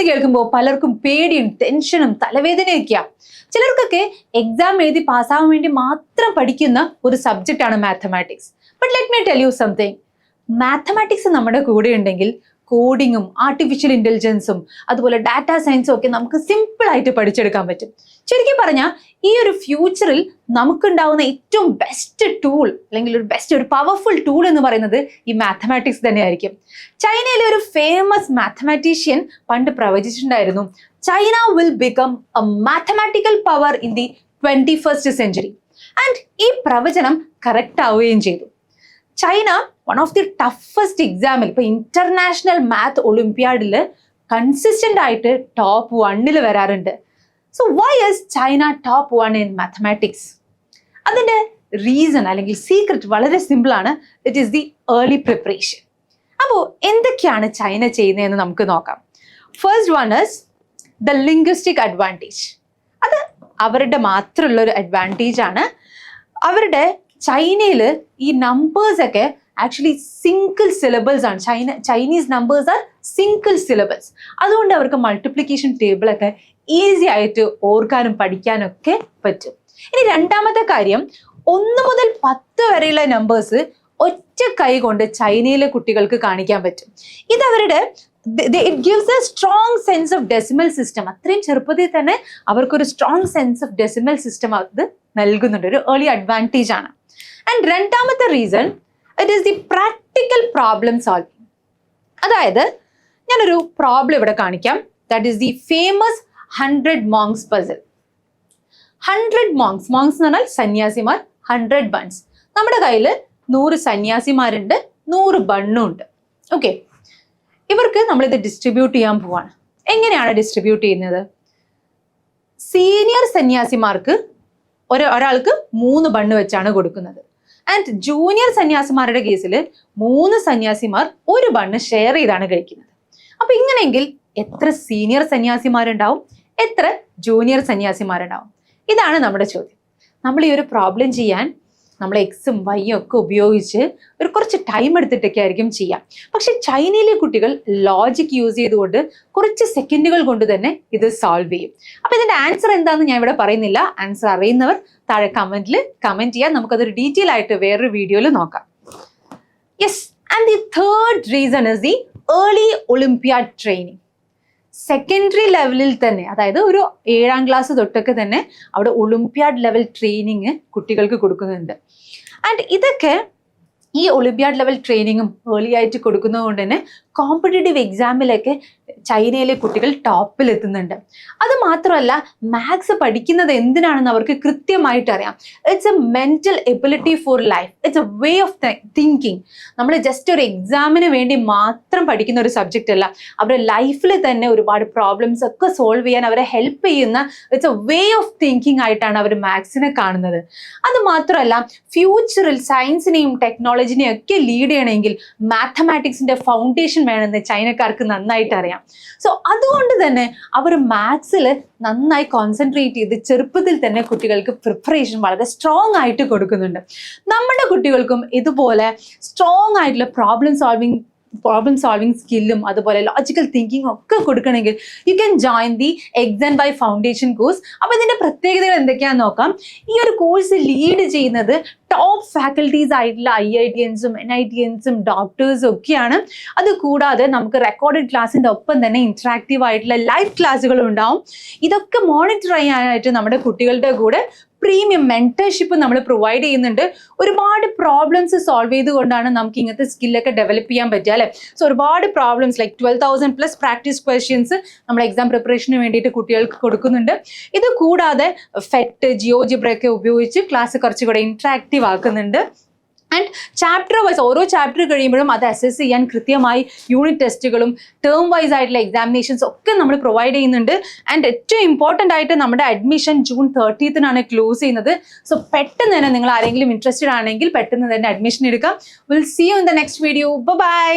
എന്ന് കേൾക്കുമ്പോൾ പലർക്കും പേടിയും ടെൻഷനും തലവേദനയൊക്കെയാ. ചിലർക്കൊക്കെ എക്സാം എഴുതി പാസ്സാവാൻ വേണ്ടി മാത്രം പഠിക്കുന്ന ഒരു സബ്ജക്റ്റ് ആണ് mathematics. But let me tell you something. Mathematics നമ്മുടെ കൂടെ ഉണ്ടെങ്കിൽ കോഡിങ്ങും ആർട്ടിഫിഷ്യൽ ഇന്റലിജൻസും അതുപോലെ ഡാറ്റാ സയൻസും ഒക്കെ നമുക്ക് സിമ്പിൾ ആയിട്ട് പഠിച്ചെടുക്കാൻ പറ്റും. ശരിക്കും പറഞ്ഞാൽ ഈ ഒരു ഫ്യൂച്ചറിൽ നമുക്കുണ്ടാവുന്ന ഏറ്റവും ബെസ്റ്റ് ടൂൾ അല്ലെങ്കിൽ ഒരു പവർഫുൾ ടൂൾ എന്ന് പറയുന്നത് ഈ മാത്തമാറ്റിക്സ് തന്നെയായിരിക്കും. ചൈനയിലെ ഒരു ഫേമസ് മാത്തമാറ്റീഷ്യൻ പണ്ട് പ്രവചിച്ചിട്ടുണ്ടായിരുന്നു, China will become a mathematical power in the 21st century. And ഈ പ്രവചനം കറക്റ്റ് ആവുകയും ചെയ്തു. China one of the toughest എക്സാമിൽ ഇപ്പൊ ഇന്റർനാഷണൽ മാത്ത് ഒളിമ്പ്യാഡിൽ കൺസിസ്റ്റന്റ് ആയിട്ട് ടോപ്പ് 1 വരാറുണ്ട്. So why is China top 1 in mathematics? അതിന്റെ റീസൺ അല്ലെങ്കിൽ സീക്രട്ട് വളരെ സിമ്പിൾ ആണ്. It is the early preparation. അപ്പോൾ എന്തൊക്കെയാണ് ചൈന ചെയ്യുന്നതെന്ന് നമുക്ക് നോക്കാം. First one is the linguistic advantage. അത് അവരുടെ മാത്രമുള്ള ഒരു അഡ്വാൻറ്റേജ് ആണ്. അവരുടെ ചൈനയിൽ ഈ നമ്പേഴ്സ് ഒക്കെ ആക്ച്വലി സിംഗിൾ സിലബിൾസ് ആണ്. Chinese numbers are single syllables. അതുകൊണ്ട് അവർക്ക് മൾട്ടിപ്ലിക്കേഷൻ ടേബിളൊക്കെ ഈസി ആയിട്ട് ഓർക്കാനും പഠിക്കാനും ഒക്കെ പറ്റും. ഇനി രണ്ടാമത്തെ കാര്യം, 1 മുതൽ 10 വരെയുള്ള നമ്പേഴ്സ് ഒറ്റ കൈ കൊണ്ട് ചൈനയിലെ കുട്ടികൾക്ക് കാണിക്കാൻ പറ്റും. ഇത് അവരുടെ it gives A strong sense of decimal system. അത്രയും ചെറുപ്പത്തിൽ തന്നെ അവർക്കൊരു strong sense of decimal system അത് നൽകുന്നുണ്ട്. ഒരു ഏർലി അഡ്വാൻറ്റേജ് ആണ്. ആൻഡ് രണ്ടാമത്തെ reason, it is the practical problem solving. അതായത് ഞാനൊരു പ്രോബ്ലം ഇവിടെ കാണിക്കാം. That is the famous 100 monks puzzle. 100 monks എന്ന് പറഞ്ഞാൽ സന്യാസിമാർ, 100 buns. നമ്മുടെ കയ്യിൽ 100 സന്യാസിമാരുണ്ട്, 100 ബണ്ണും ഉണ്ട്. ഓക്കെ, ഇവർക്ക് നമ്മളിത് ഡിസ്ട്രിബ്യൂട്ട് ചെയ്യാൻ പോവാണ്. എങ്ങനെയാണ് ഡിസ്ട്രിബ്യൂട്ട് ചെയ്യുന്നത്? സീനിയർ സന്യാസിമാർക്ക് ഒരാൾക്ക് 3 ബണ്ണ് വെച്ചാണ് കൊടുക്കുന്നത്. ആൻഡ് ജൂനിയർ സന്യാസിമാരുടെ കേസിൽ 3 സന്യാസിമാർ 1 ബണ്ണ് ഷെയർ ചെയ്താണ് കഴിക്കുന്നത്. അപ്പൊ ഇങ്ങനെയെങ്കിൽ എത്ര സീനിയർ സന്യാസിമാരുണ്ടാവും, എത്ര ജൂനിയർ സന്യാസിമാരുണ്ടാവും? ഇതാണ് നമ്മുടെ ചോദ്യം. നമ്മൾ ഈ ഒരു പ്രോബ്ലം ചെയ്യാൻ നമ്മൾ എക്സും വൈയും ഒക്കെ ഉപയോഗിച്ച് കുറച്ച് ടൈം എടുത്തിട്ടൊക്കെ ആയിരിക്കും ചെയ്യാം. പക്ഷെ ചൈനയിലെ കുട്ടികൾ ലോജിക് യൂസ് ചെയ്തുകൊണ്ട് കുറച്ച് സെക്കൻഡുകൾ കൊണ്ട് തന്നെ ഇത് സോൾവ് ചെയ്യും. അപ്പൊ ഇതിന്റെ ആൻസർ എന്താണെന്ന് ഞാൻ ഇവിടെ പറയുന്നില്ല. ആൻസർ അറിയുന്നവർ താഴെ കമന്റ് ചെയ്യാം. നമുക്കതൊരു ഡീറ്റെയിൽ ആയിട്ട് വേറൊരു വീഡിയോയിൽ നോക്കാം. Yes, and the third reason is the early Olympiad training. Secondary ലെവലിൽ തന്നെ, അതായത് ഒരു 7ാം ക്ലാസ് തൊട്ടൊക്കെ തന്നെ അവിടെ ഒളിമ്പ്യാഡ് ലെവൽ ട്രെയിനിങ് കുട്ടികൾക്ക് കൊടുക്കുന്നുണ്ട്. ആൻഡ് ഇതൊക്കെ ഈ ഒളിമ്പ്യാഡ് ലെവൽ ട്രെയിനിങ്ങും ഏർലി ആയിട്ട് കൊടുക്കുന്നത് കൊണ്ട് തന്നെ കോമ്പറ്റേറ്റീവ് എക്സാമിലൊക്കെ ചൈനയിലെ കുട്ടികൾ ടോപ്പിൽ എത്തുന്നുണ്ട്. അത് മാത്രമല്ല, മാത്സ് പഠിക്കുന്നത് എന്തിനാണെന്ന് അവർക്ക് കൃത്യമായിട്ട് അറിയാം. It's A mental ability four life. It's a way of thinking. നമ്മൾ ജസ്റ്റ് ഒരു എക്സാമിന് വേണ്ടി മാത്രം പഠിക്കുന്ന ഒരു സബ്ജക്റ്റ് അല്ല. അവരുടെ ലൈഫിൽ തന്നെ ഒരുപാട് പ്രോബ്ലംസ് ഒക്കെ സോൾവ് ചെയ്യാൻ അവരെ ഹെൽപ്പ് ചെയ്യുന്ന it's a way of thinking ആയിട്ടാണ് അവർ മാത്സിനെ കാണുന്നത്. അത് മാത്രമല്ല, ഫ്യൂച്ചറിൽ സയൻസിനെയും ടെക്നോളജിനെയും ഒക്കെ ലീഡ് ചെയ്യണമെങ്കിൽ മാത്തമാറ്റിക്സിന്റെ ഫൗണ്ടേഷൻ വേണമെന്ന് ചൈനക്കാർക്ക് നന്നായിട്ട് അറിയാം. സോ അതുകൊണ്ട് തന്നെ അവർ മാത്സിൽ നന്നായി കോൺസെൻട്രേറ്റ് ചെയ്ത് ചെറുപ്പത്തിൽ തന്നെ കുട്ടികൾക്ക് പ്രിപ്പറേഷൻ വളരെ സ്ട്രോങ് ആയിട്ട് കൊടുക്കുന്നുണ്ട്. നമ്മുടെ കുട്ടികൾക്കും ഇതുപോലെ സ്ട്രോങ് ആയിട്ടുള്ള പ്രോബ്ലം സോൾവിങ് സ്കില്ലും അതുപോലെ ലോജിക്കൽ തിങ്കിങ്ങും ഒക്കെ കൊടുക്കണമെങ്കിൽ you can join the exam by foundation course. അപ്പോൾ ഇതിന്റെ പ്രത്യേകതകൾ എന്തൊക്കെയാണെന്ന് നോക്കാം. ഈ ഒരു കോഴ്സ് ലീഡ് ചെയ്യുന്നത് ടോപ്പ് ഫാക്കൽറ്റീസ് ആയിട്ടുള്ള IITians-ഉം NITians-ഉം ഡോക്ടേഴ്സും ഒക്കെയാണ്. അത് കൂടാതെ നമുക്ക് റെക്കോർഡഡ് ക്ലാസ്സിന്റെ ഒപ്പം തന്നെ ഇന്ററാക്റ്റീവ് ആയിട്ടുള്ള ലൈവ് ക്ലാസ്സുകളും ഉണ്ടാവും. ഇതൊക്കെ മോണിറ്റർ ചെയ്യാനായിട്ട് നമ്മുടെ കുട്ടികളുടെ കൂടെ പ്രീമിയം മെന്റർഷിപ്പ് നമ്മൾ പ്രൊവൈഡ് ചെയ്യുന്നുണ്ട്. ഒരുപാട് പ്രോബ്ലംസ് സോൾവ് ചെയ്തുകൊണ്ടാണ് നമുക്ക് ഇങ്ങനത്തെ സ്കില്ലൊക്കെ ഡെവലപ്പ് ചെയ്യാൻ പറ്റുക അല്ലേ. സോ ഒരുപാട് പ്രോബ്ലംസ് ലൈക്ക് 12,000+ പ്രാക്ടീസ് ക്വസ്റ്റ്യൻസ് നമ്മൾ എക്സാം പ്രിപ്പറേഷന് വേണ്ടിയിട്ട് കുട്ടികൾക്ക് കൊടുക്കുന്നുണ്ട്. ഇത് കൂടാതെ ഫെറ്റ്, ജിയോജിബ്ര ഒക്കെ ഉപയോഗിച്ച് ക്ലാസ് കുറച്ചുകൂടെ ഇന്ററാക്റ്റീവ് ആക്കുന്നുണ്ട്. ആൻഡ് ചാപ്റ്റർ വൈസ് ഓരോ ചാപ്റ്റർ കഴിയുമ്പോഴും അത് അസസ് ചെയ്യാൻ കൃത്യമായി യൂണിറ്റ് ടെസ്റ്റുകളും ടേം വൈസ് ആയിട്ടുള്ള എക്സാമിനേഷൻസ് ഒക്കെ നമ്മൾ പ്രൊവൈഡ് ചെയ്യുന്നുണ്ട്. ആൻഡ് ഏറ്റവും ഇമ്പോർട്ടൻ്റ് ആയിട്ട് നമ്മുടെ അഡ്മിഷൻ June 30th ക്ലോസ് ചെയ്യുന്നത്. സോ പെട്ടെന്ന് തന്നെ നിങ്ങൾ ആരെങ്കിലും ഇൻട്രസ്റ്റഡ് ആണെങ്കിൽ പെട്ടെന്ന് തന്നെ അഡ്മിഷൻ എടുക്കാം. Will see you in the next video. By.